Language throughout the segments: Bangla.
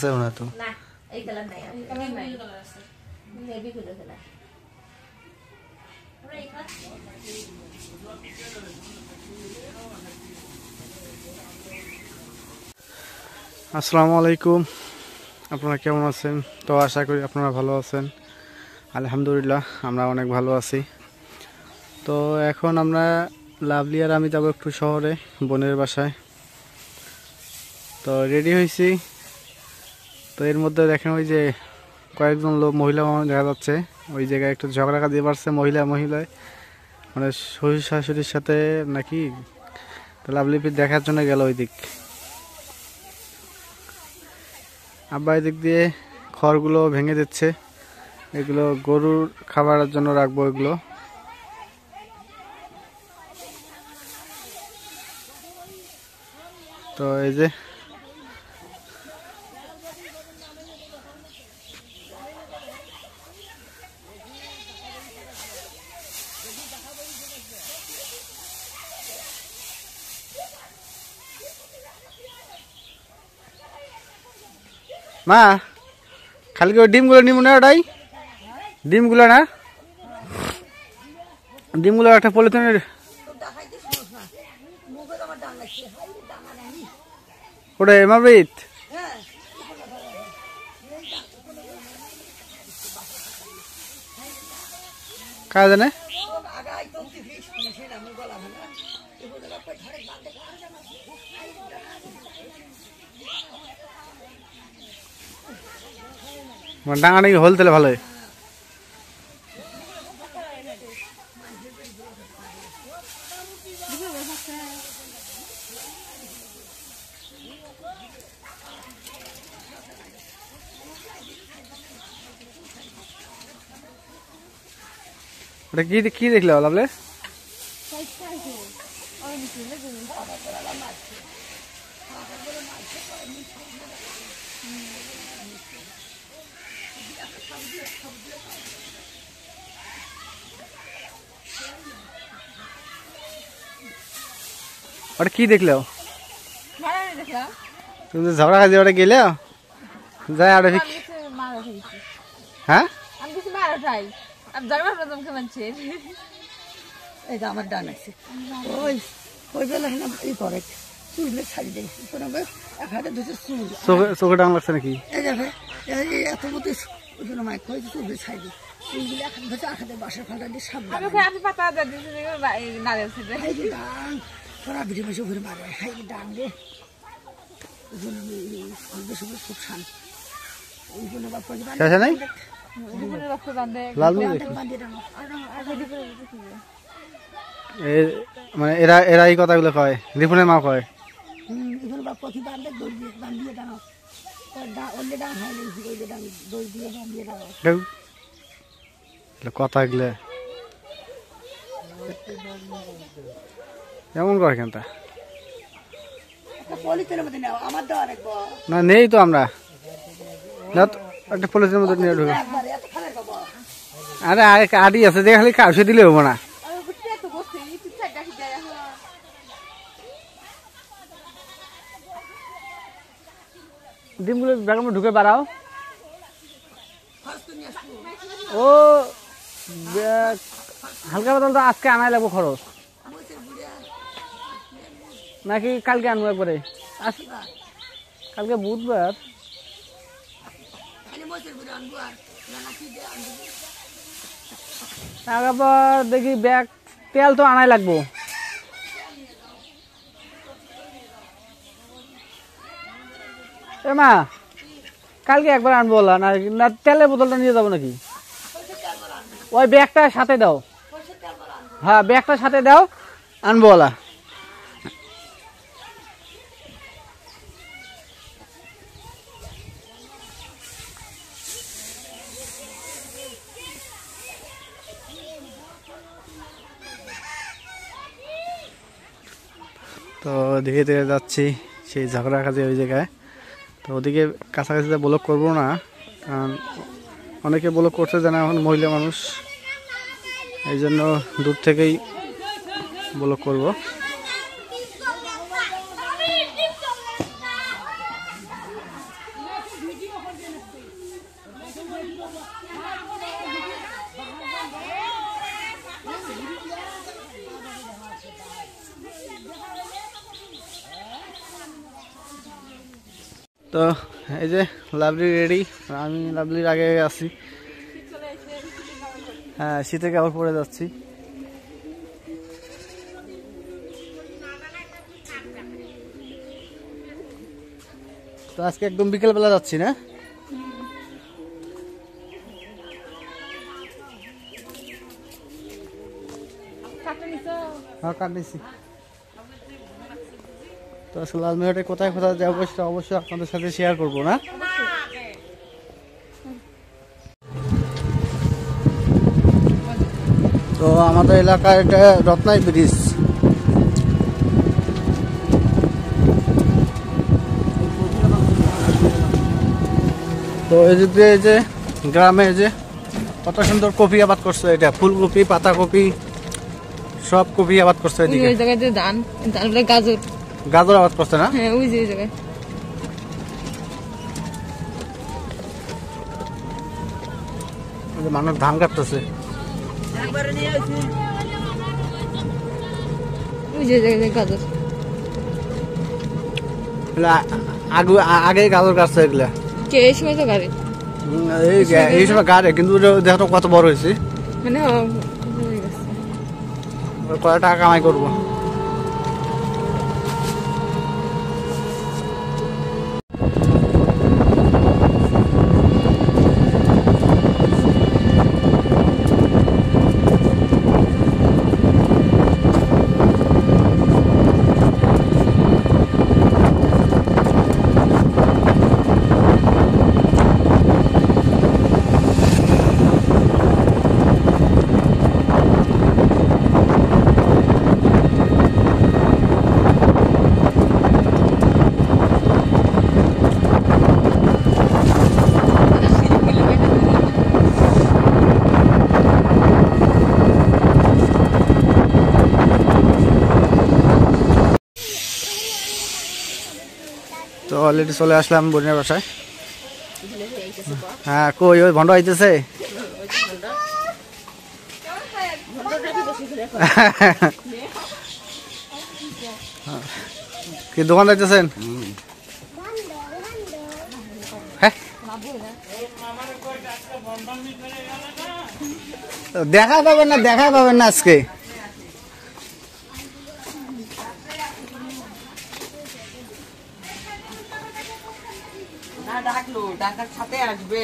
আছে না তো না এই কালার নাই এই কালার নাই নেভি ব্লু কালার আমরা এই কালার আসসালামু আলাইকুম আপনারা কেমন আছেন তো আশা করি আপনারা ভালো আছেন আলহামদুলিল্লাহ আমরা অনেক ভালো আছি তো এখন আমরা লাভলি আর আমি যাব একটু শহরে বোনের বাসায় তো রেডি হইছি তো এর মধ্যে দেখেন ওই যে কয়েকজন লোক মহিলা দেখা যাচ্ছে ওই জায়গায় একটু ঝগড়া দিয়ে পারছে মহিলায় মানে শ্বশুর শাশুড়ির সাথে নাকি তো লাভলি দেখার জন্য গেল ওই দিক আব্বা এদিক দিয়ে খড়গুলো ভেঙে দিচ্ছে এগুলো গরুর খাবারের জন্য রাখবো এগুলো তো এই যে মা খালি ওই ডিমগুলো নিব না ওটাই ডিমগুলো না ডিমগুলো একটা পলিথিনের ওটা এমাবিত কাজ জানে ডাঙা নাকি হল তাহলে ভালোই ওটা কি দেখলে লাভলে ওটা কি দেখলো তুমি ঝগড়া খাইছে ওটা গেলে যাই আর হ্যাঁ এটা আমার ডান আছে ওই ওই বেলা ই করে চুলে ছাড়ি দেয় এক হাতে দুটো চুল চোখে ডাং লাগছে নাকি এই দেখে এত মতো মাইক হয়েছে চুলে ছাড়ি দিই চুলগুলো এক হাতে ধরছে এক হাতে বাসার ফাঁকা দিয়ে সাবধান ডাং তোরা ভিড়ে বসে ঘুরে মারে ডাং রে খুব শান্ত ওইগুলো নাই মানে এরা এই কথাগুলো কয় রিফুনের মা কয় কথাগুলো এমন করে কেন না নেই তো আমরা একটা পলিথিনের মধ্যে নিয়ে ঢুকে আরে আগে কাঠি আছে যে খালি কাউসে দিলে হবো না ডিমগুলো ব্যাগের মধ্যে ঢুকে বাড়াও ও হালকা বদল তো আজকে আনাই লাগবো খরচ নাকি কালকে আনবো একবারে কালকে বুধবার আবার দেখি ব্যাগ তেল তো আনাই লাগবো এ মা কালকে একবার আনবো না তেলের বোতলটা নিয়ে যাবো নাকি ওই ব্যাগটা সাথে দাও হ্যাঁ ব্যাগটা সাথে দাও আনবো ওলা তো ধীরে ধীরে যাচ্ছি সেই ঝগড়া কাজে ওই জায়গায় তো ওদিকে কাছাকাছি ব্লক করবো না কারণ অনেকে ব্লক করতে জানে এখন মহিলা মানুষ এই জন্য দূর থেকেই ব্লক করব তো এই যে লাভলি রেডি, আমি লাভলির আগে আছি। হ্যাঁ, শীতে কাপড় পরে যাচ্ছি। তো আজকে একদম বিকেল বেলা যাচ্ছি না? হ্যাঁ, কাটিয়েছি। তো আজকে লালমিরহাটে কোথায় কোথায় যাবো সেটা অবশ্যই আপনাদের সাথে শেয়ার করবো না? তো আমাদের এলাকায় এটা রত্নাই ব্রিজ। তো এদিকে এই যে গ্রামে যে কত সুন্দর কপি আবাদ করছে, এটা ফুলকপি, পাতাকপি, সব কপি আবাদ করছে এদিকে। ওই জায়গায় যে ধান বলে গাজর, গাজর আবাদ করছে না? হ্যাঁ ওই যে ওই জায়গায়। ওই যে মানুষ ধান কাটতেছে। ওই যে জায়গায় গাজর। আগে গাজর কাটছে এগুলা। কে এই সময় তো গাড়ি এই সময় গাড়ে, কিন্তু দেখো কত বড় হয়েছে, মানে কত টাকা কামাই করবো। তো অলরেডি চলে আসলাম বোনের বাসায়। হ্যাঁ, কই ওই ভন্ড আইতেছে? কি দোকান যাইতেছেন? হ্যাঁ, দেখা পাবেন না, দেখা পাবেন না আজকে। ডাকলো, ডাকার সাথে আসবে।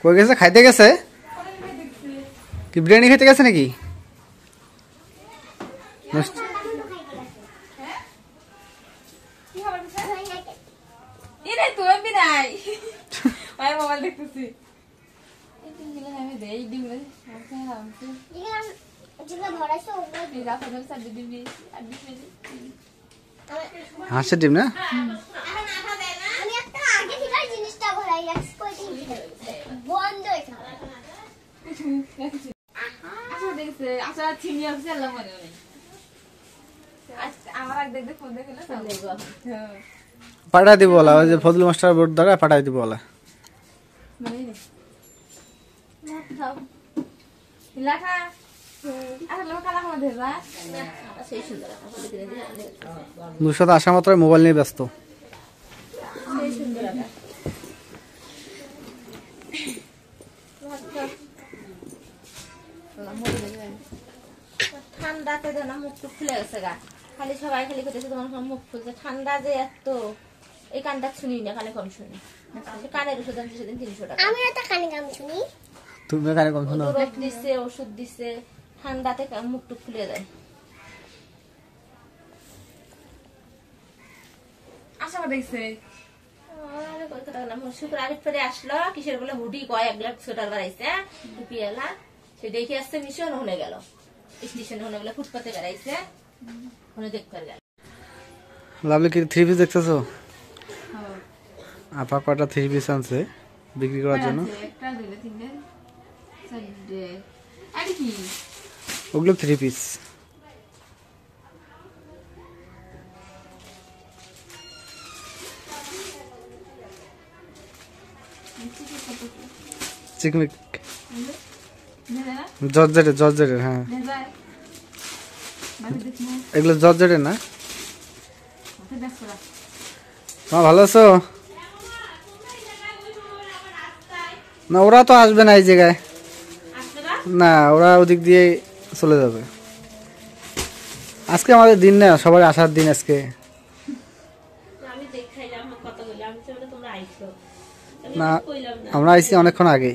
কই গেছে? খাইতে গেছে? কি বিরিয়ানি খাইতে গেছে নাকি? মোবাইল দেখতেছি। হাঁসের ডিম না? পাঠাই দিব বলা, ওই যে ফজলু মাস্টার বোর্ড দ্বারা পাঠাই দিব বলা। দুশো আসা মাত্র মোবাইল নিয়ে ব্যস্ত। ঠান্ডাতে যেন মুখ টুক খুলে গেছে গা, খালি সবাই খালি করতেছে তোমার মুখ খুলছে। ঠান্ডা যে এত, এই কানটা শুনি না, কানে কম শুনি। কানের ওষুধ আনছে সেদিন 300 টাকা। আমি তো কানে কম শুনি। তুমি কানে কম শুনো? রোদ দিচ্ছে, ওষুধ দিচ্ছে, ঠান্ডাতে মুখ টুক খুলে যায়। আশা দেখছে শুক্রবার পরে আসলো, কিসের বলে হুডি কয় 1 লাখ সোয়েটার বাড়াইছে, টুপি এলা সে দেখে আসছে মিশন হনে গেল, স্টেশনে হনে গেল, ফুটপাতে বেড়াইছে, হনে দেখতে গেল। লাভলি কি 3 পিস দেখতেছো? আপা কয়টা 3 পিস আনছে, বিক্রি করার জন্য। একটা দুইটা তিনটে চারটে আর কি ওগুলো 3 পিস। চিকমিক জর্জেটের হ্যাঁ, এগুলো জর্জেটের না। মা ভালো আছো? না ওরা তো আসবে না এই জায়গায়, না ওরা ওদিক দিয়ে চলে যাবে। আজকে আমাদের দিন না, সবার আসার দিন আজকে। না আমরা আইছি অনেকক্ষণ আগে।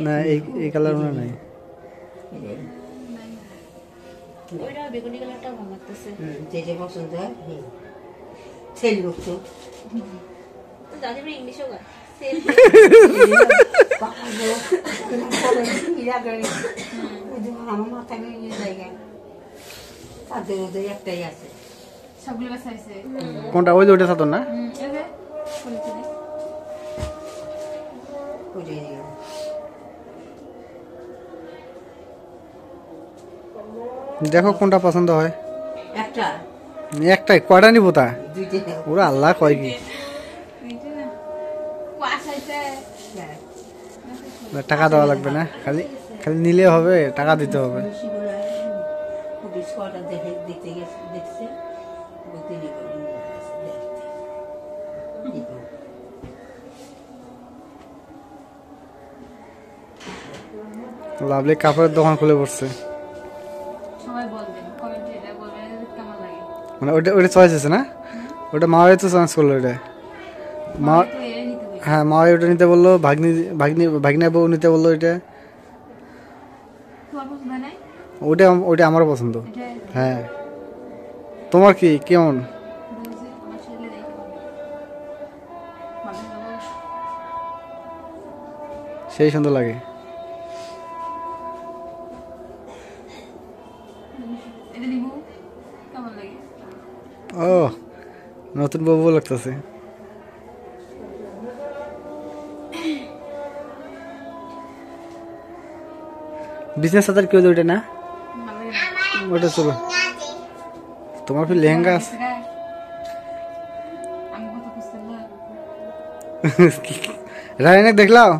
না এই কালার মনে নাই। বেগুনি কালারটা ভালো লাগতেছে। যেটা পছন্দ হয় সেল করতো দাদি ইংলিশও গায় আমার মাথায় জায়গা তাদের ওদের একটাই আছে। সবগুলো বাসাইছে কোনটা? ওই যে ওইটা সাতন না। দেখো কোনটা পছন্দ হয়। একটাই কয়টা নিবো তা? ওরা আল্লাহ কয় কি টাকা দেওয়া লাগবে না, খালি খালি নিলে হবে, টাকা দিতে হবে। লাভলি কাপড়ের দোকান খুলে পড়ছে। মানে ওটা ওটা চয়েস আছে না, ওটা মা তো চয়েস করলো। ওটা মা, হ্যাঁ মা ওটা নিতে বললো, ভাগ্নি বউ নিতে বললো। ওইটা ওইটা ওইটা আমারও পছন্দ। হ্যাঁ তোমার কি কেমন? সেই সুন্দর লাগে। ও নতুন বউ লাগতেছে। বিজনেস হাজার কেউ ওইটা না, ওইটা চলো। তোমার ফির লেহেঙ্গা আছে। রায়নে দেখলাও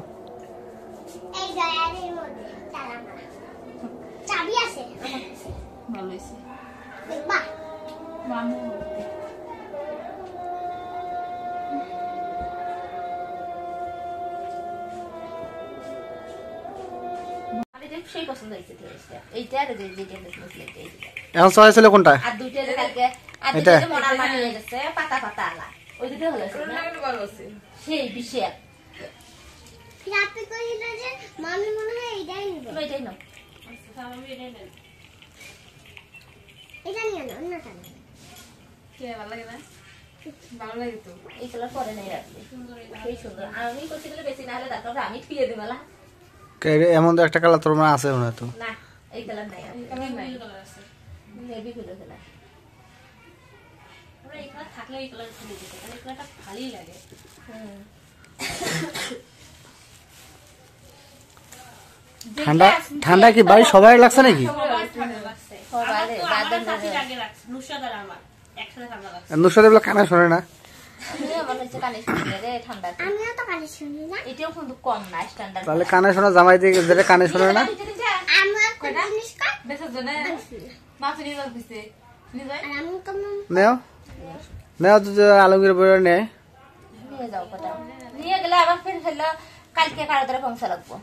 এখন চয়েস হলো কোনটা? পাতা পাতা আলা ওই দুটো হলো সেই বিশেষ মামি মনে হয় এটাই নিবে। এটাই নাও, এটা নিয়ে না, অন্যটা না। ভালো লাগে না? ভালো লাগে তো। এই কালার পরে নেই রাখবে, সেই সুন্দর। আমি করতে গেলে বেশি না হলে তারপর আমি ফিরে দিই মেলা। এমন একটা কালার তোর মনে আছে মনে তো? না এই কালার নাই, কালার আছে নেভি ব্লু কালার। আমরা এই কালার থাকলে এই কালার খুলে দিতে, কারণ এই কালারটা ভালোই লাগে। ঠান্ডা ঠান্ডা কি বাড়ি সবাই লাগছে নাকি? নুসরাত বলে কানে শোনে না। তাহলে কানে শোনা জামাই দিয়ে যেটা কানে শোনে না। নেও নেও তো আলমগীর বইটা নেয়। নিয়ে গেলে আবার ফির হলো কালকে কারো পৌঁছা লাগবো।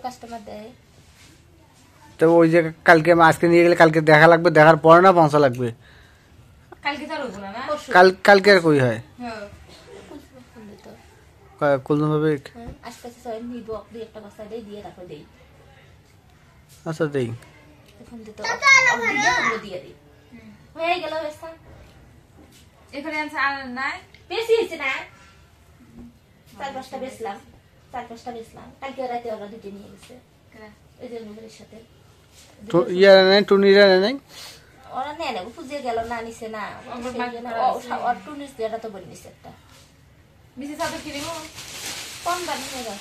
কাস্টমার দেয় তো ওই যে কালকে আজকে নিয়ে গেলে কালকে দেখা লাগবে, দেখার পরে না পৌঁছা লাগবে। কালকে আর কই হয় কুলদম ভাবে। আচ্ছা দেই হয়ে গেল। এখানে নাই বেশি হয়েছে না, 4-5টা বেচলাম, 4-5টা বেচলাম। কালকে রাতে ওরা দুটো নিয়ে গেছে। এই যে মুখের সাথে তো ইয়ার নেই টুনিরা নেই ওরা নেয় না পুজে গেল না নিছে না ওর টুনিস এটা তো বলে নিছে একটা মিসেস সাথে কি দিব কম দামি হয়ে গেল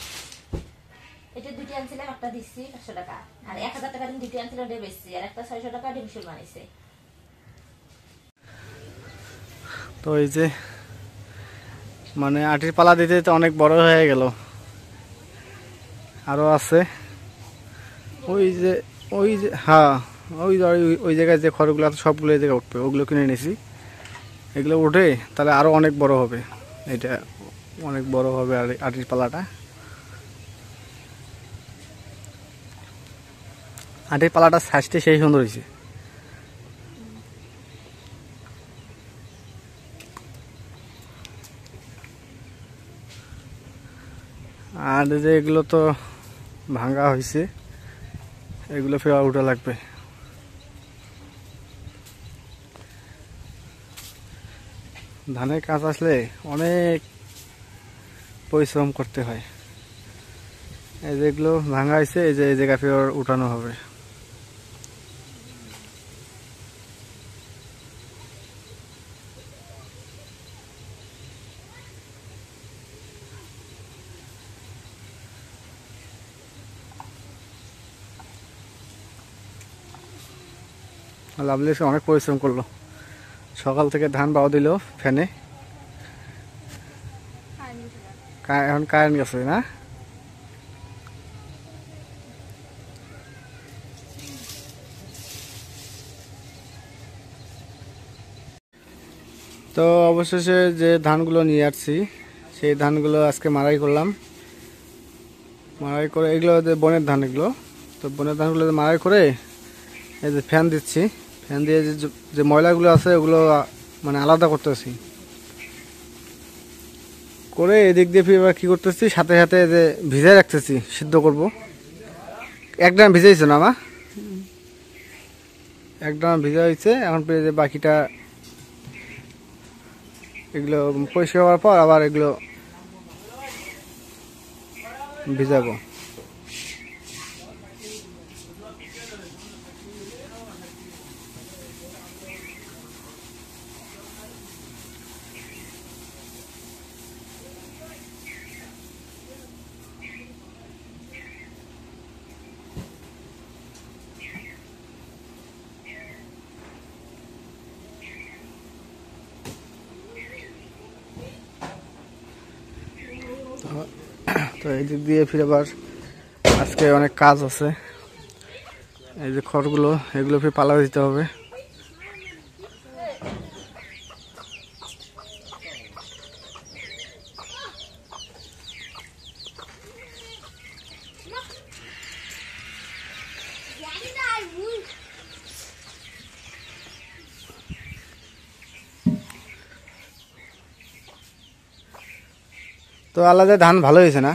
এটা দুটি আনছিলাম একটা দিচ্ছি 500 টাকা আর 1000 টাকা দিন দুটি আনছিলাম ওটা বেশি আর একটা 600 টাকা ডিমশুল বানাইছে তো এই যে মানে আটির পালা দিতে তো অনেক বড় হয়ে গেল আরো আছে ওই যে হ্যাঁ ওই জায়গায় যে খড়গুলো আছে সবগুলো এই জায়গায় উঠবে ওগুলো কিনে নিয়েছি এগুলো উঠে তাহলে আরো অনেক বড় হবে এটা অনেক বড় হবে আর আটির পালাটা আটির পালাটা সাইজটা সেই সুন্দর হয়েছে আর যে এগুলো তো ভাঙা হয়েছে এগুলো ফের উঠা লাগবে ধানের কাজ আসলে অনেক পরিশ্রম করতে হয় এই যেগুলো ভাঙা হয়েছে এই যে এই জায়গা ফের উঠানো হবে লাভলি অনেক পরিশ্রম করলো সকাল থেকে ধান বাও দিল ফ্যানে এখন কারেন্ট গেছে না তো অবশেষে যে ধানগুলো নিয়ে আসছি সেই ধানগুলো আজকে মাড়াই করলাম মাড়াই করে এগুলো যে বনের ধান এগুলো তো বনের ধানগুলো মাড়াই করে এই যে ফ্যান দিচ্ছি ফ্যান দিয়ে যে ময়লাগুলো আছে ওগুলো মানে আলাদা করতেছি করে এদিক দিয়ে ফির এবার কী করতেছি সাথে সাথে যে ভিজাই রাখতেছি সিদ্ধ করব একদম ভিজাইছে না মা একদম ভিজা হয়েছে এখন পেয়ে যে বাকিটা এগুলো পরিষ্কার করার পর আবার এগুলো ভিজাবো তো এই দিক দিয়ে ফিরে আবার আজকে অনেক কাজ আছে এই যে খড়গুলো এগুলো ফিরে পালা দিতে হবে তো আলাদা ধান ভালো হয়েছে না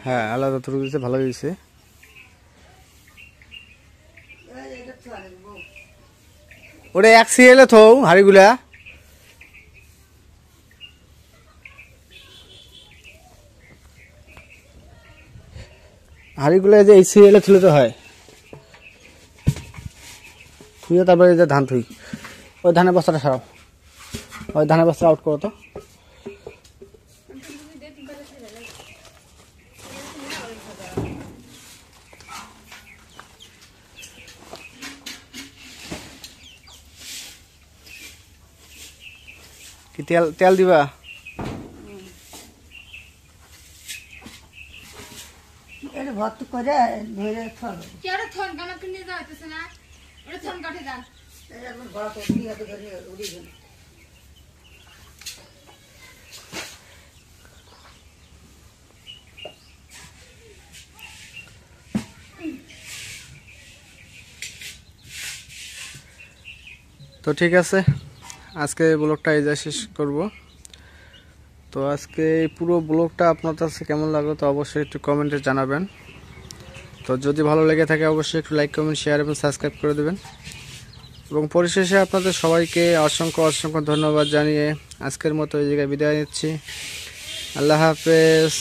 হ্যাঁ আলাদা তুরু দিয়েছে ভালো হয়েছে ওটা এক সিরিয়ালে থো হাড়িগুলা হাড়িগুলা যে এই সিরিয়ালে তুলে তো হয় তুইও তারপরে যে ধান থুই ওই ধানের বস্তাটা সারাও ওই ধানের বস্তা আউট করো তো কি তেল দিবা এটা ভর্তি করে ধরে খাবে কি আর থন গানা কিনে যাইতেছে না ওটা থন কাটে যান এখন বড় করে দিয়ে ধরে উড়ি গেল তো ঠিক আছে আজকে ব্লগটা এই যা শেষ করব তো আজকে এই পুরো ব্লগটা আপনার কাছে কেমন লাগলো তো অবশ্যই একটু কমেন্টে জানাবেন তো যদি ভালো লেগে থাকে অবশ্যই একটু লাইক কমেন্ট শেয়ার এবং সাবস্ক্রাইব করে দেবেন এবং পরিশেষে আপনাদের সবাইকে অসংখ্য অসংখ্য ধন্যবাদ জানিয়ে আজকের মতো এই জায়গায় বিদায় নিচ্ছি আল্লাহ হাফেজ